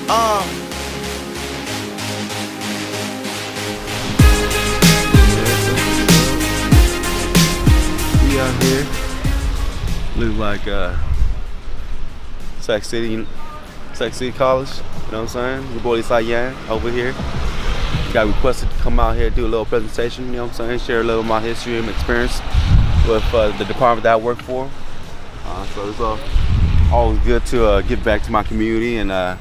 We out here. Look like Sacramento City College. You know what I'm saying? Your boy Yang over here. Got requested to come out here do a little presentation. You know what I'm saying? Share a little of my history and experience with the department that I work for. So it's always good to give back to my community and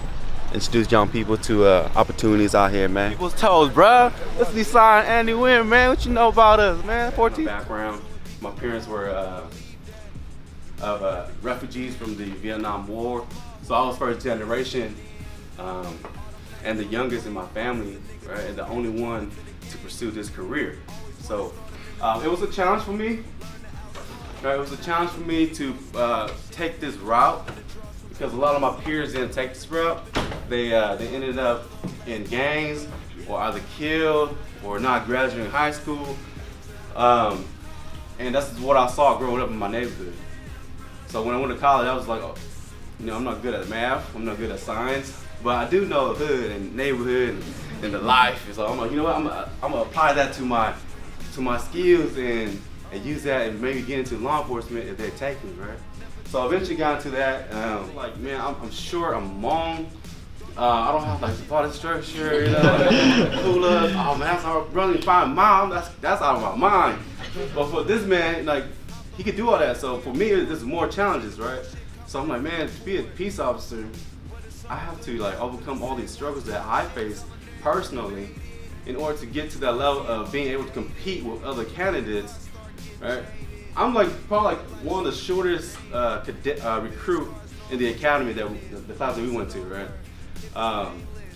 introduce young people to opportunities out here, man. People's toes, bruh. Let's be signing Andy Wynn, man. What you know about us, man? 14. My background, my parents were refugees from the Vietnam War, so I was first generation and the youngest in my family, right, and the only one to pursue this career. So it was a challenge for me. Right, it was a challenge for me to take this route because a lot of my peers didn't take this route. They ended up in gangs or either killed or not graduating high school. And that's what I saw growing up in my neighborhood. So when I went to college, I was like, oh, you know, I'm not good at math, I'm not good at science, but I do know the hood and neighborhood and the life. So I'm like, you know what, I'm gonna apply that to my skills and use that and maybe get into law enforcement if they take me, right? So I eventually got into that. Like, man, I'm short, I'm long. I don't have like the body structure, you know, cool up. Oh man, that's how running 5 miles. That's out of my mind. But for this man, like, he could do all that. So for me, there's more challenges, right? So I'm like, man, to be a peace officer, I have to like overcome all these struggles that I face personally in order to get to that level of being able to compete with other candidates, right? I'm like probably like one of the shortest recruit in the academy that the class that we went to, right?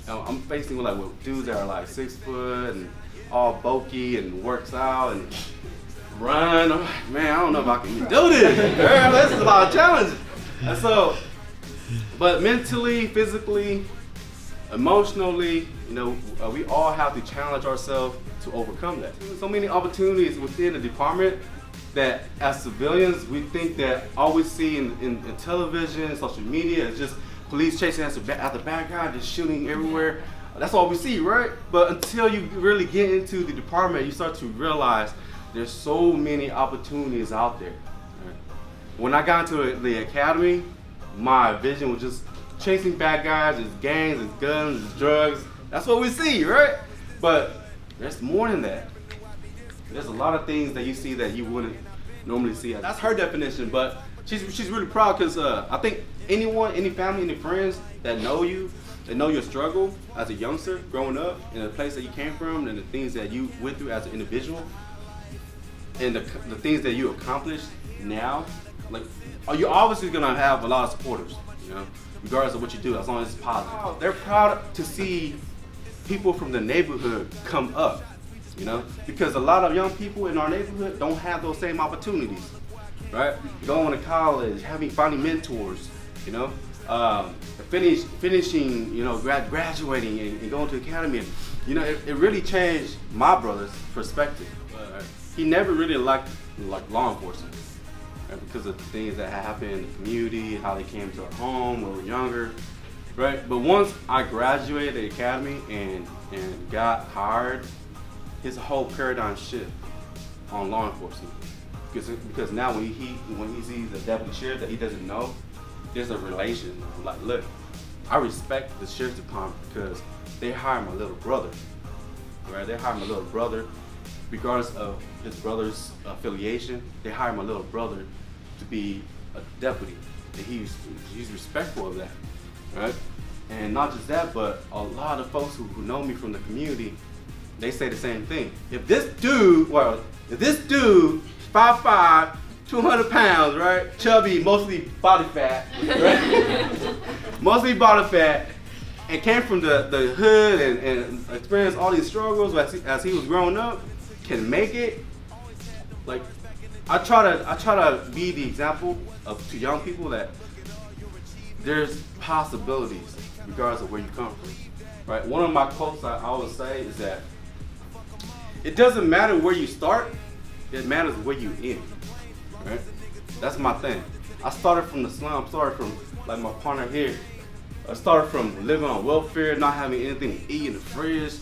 I'm facing with dudes that are like 6 foot and all bulky and works out and run. I'm like, man, I don't know if I can do this. Girl, this is a lot of challenges. And so, but mentally, physically, emotionally, you know, we all have to challenge ourselves to overcome that. So many opportunities within the department that as civilians, we think that all we see in television, social media is just police chasing after bad guy, just shooting everywhere. That's all we see, right? But until you really get into the department, you start to realize there's so many opportunities out there. Right? When I got into the academy, my vision was just chasing bad guys, it's gangs, it's guns, it's drugs. That's what we see, right? But there's more than that. There's a lot of things that you see that you wouldn't normally see. That's her definition, but she's really proud because I think anyone, any family, any friends that know you, that know your struggle as a youngster growing up in the place that you came from and the things that you went through as an individual and the things that you accomplished now, like, you're obviously gonna have a lot of supporters, you know, regardless of what you do, as long as it's positive. They're proud to see people from the neighborhood come up, you know, because a lot of young people in our neighborhood don't have those same opportunities, right? Going to college, finding mentors, you know, finishing, you know, graduating and going to academy. And, you know, it really changed my brother's perspective. He never really liked law enforcement, right? Because of the things that happened in the community, how they came to our home when we were younger, right? But once I graduated the academy and got hired, his whole paradigm shift on law enforcement. Because now when he sees a deputy sheriff that he doesn't know, there's a relation. Like, look, I respect the sheriff's department because they hired my little brother, right? They hired my little brother, regardless of his brother's affiliation. They hired my little brother to be a deputy, and he's respectful of that, right? And not just that, but a lot of folks who know me from the community, they say the same thing. If this dude, 5'5", 200 pounds, right? Chubby, mostly body fat, right? Mostly body fat, and came from the hood and experienced all these struggles as he was growing up, can make it. Like, I try to be the example to young people that there's possibilities regardless of where you come from, right? One of my quotes I always say is that it doesn't matter where you start, it matters where you end, right? That's my thing. I started from the slum, started from like my partner here, I started from living on welfare, not having anything to eat in the fridge,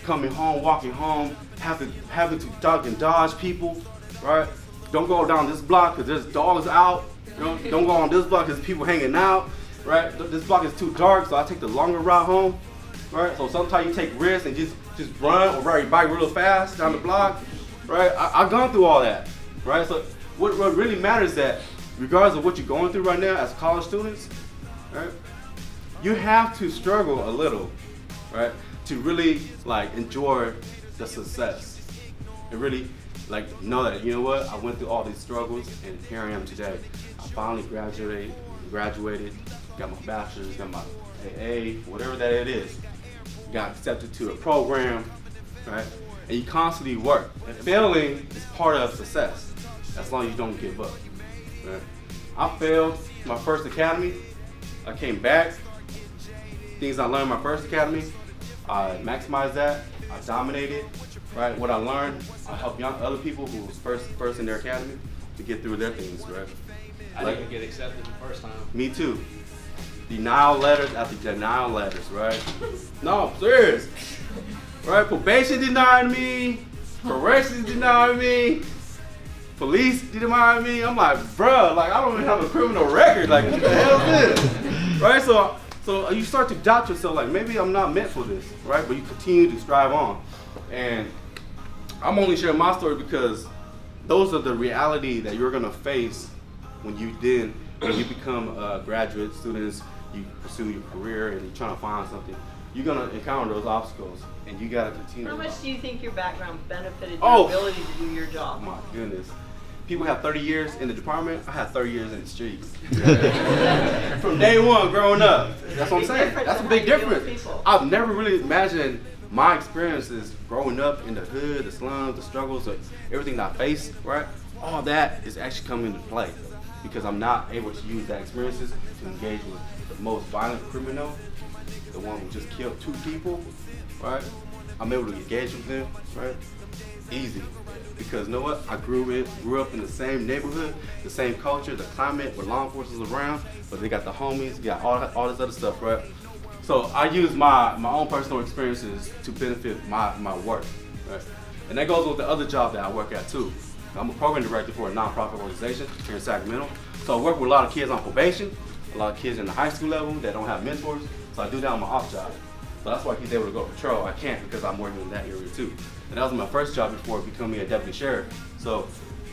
coming home, walking home, having to duck and dodge people, right? Don't go down this block because there's dogs out. Don't go on this block because people hanging out, right? This block is too dark, so I take the longer route home, right? So sometimes you take risks and just run or ride your bike real fast down the block, right? I've gone through all that, right? So what really matters is that regardless of what you're going through right now as college students, right? You have to struggle a little, right? To really like enjoy the success and really like know that, you know what, I went through all these struggles and here I am today. I finally graduated, got my bachelor's, got my AA, whatever that it is. Got accepted to a program, right? And you constantly work. And failing is part of success, as long as you don't give up, right? I failed my first academy. I came back. Things I learned in my first academy, I maximized that. I dominated, right? What I learned, I helped other people who was first in their academy to get through their things, right? I didn't get accepted the first time. Me too. Denial letters after denial letters, right? No, I'm serious. Right? Probation denied me. Corrections denied me. Police denied me. I'm like, bruh, like I don't even have a criminal record. Like, what the hell is this? Right? So you start to doubt yourself, like maybe I'm not meant for this, right? But you continue to strive on. And I'm only sharing my story because those are the reality that you're gonna face when you become graduate students, you pursue your career and you're trying to find something. You're gonna encounter those obstacles and you gotta continue. How much do you think your background benefited your ability to do your job? Oh my goodness. People have 30 years in the department, I had 30 years in the streets. From day one growing up. That's what I'm saying. That's a big difference. I've never really imagined my experiences growing up in the hood, the slums, the struggles, everything that I faced, right? All that is actually coming into play because I'm not able to use that experiences to engage with the most violent criminal, the one who just killed 2 people, right? I'm able to engage with them, right? Easy. Because you know what? I grew up in the same neighborhood, the same culture, the climate where law enforcement's around, but they got the homies, got all this other stuff, right? So I use my own personal experiences to benefit my work, right? And that goes with the other job that I work at too. I'm a program director for a nonprofit organization here in Sacramento. So I work with a lot of kids on probation, a lot of kids in the high school level that don't have mentors. So I do that on my off job. So that's why he's able to go patrol. I can't because I'm working in that area too. And that was my first job before becoming a deputy sheriff. So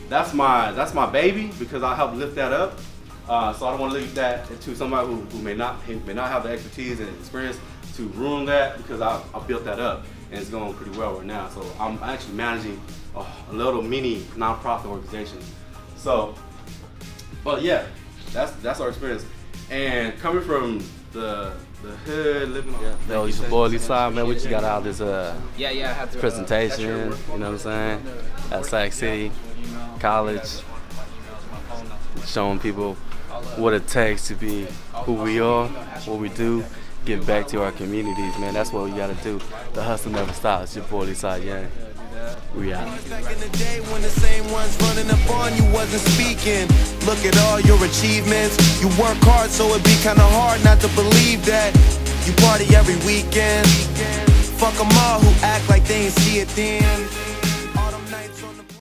that's my baby because I helped lift that up. So I don't want to leave that to somebody who may not have the expertise and experience to ruin that because I built that up and it's going pretty well right now. So I'm actually managing a little mini nonprofit organization. So, but yeah, that's our experience. And coming from the hood, living on. Yo, it's your boy Lisa, man. We just got out this I have to, presentation, you know what I'm saying, at Sac City College, showing people what it takes to be who we are, what we do, give back to our communities, man. That's what we gotta do. The hustle never stops. Your boy Lisa, yeah. We out. Back in the day when the same ones running up on you wasn't speaking. Look at all your achievements. You work hard, so it'd be kinda hard not to believe that. You party every weekend. Fuck them all who act like they ain't see it then.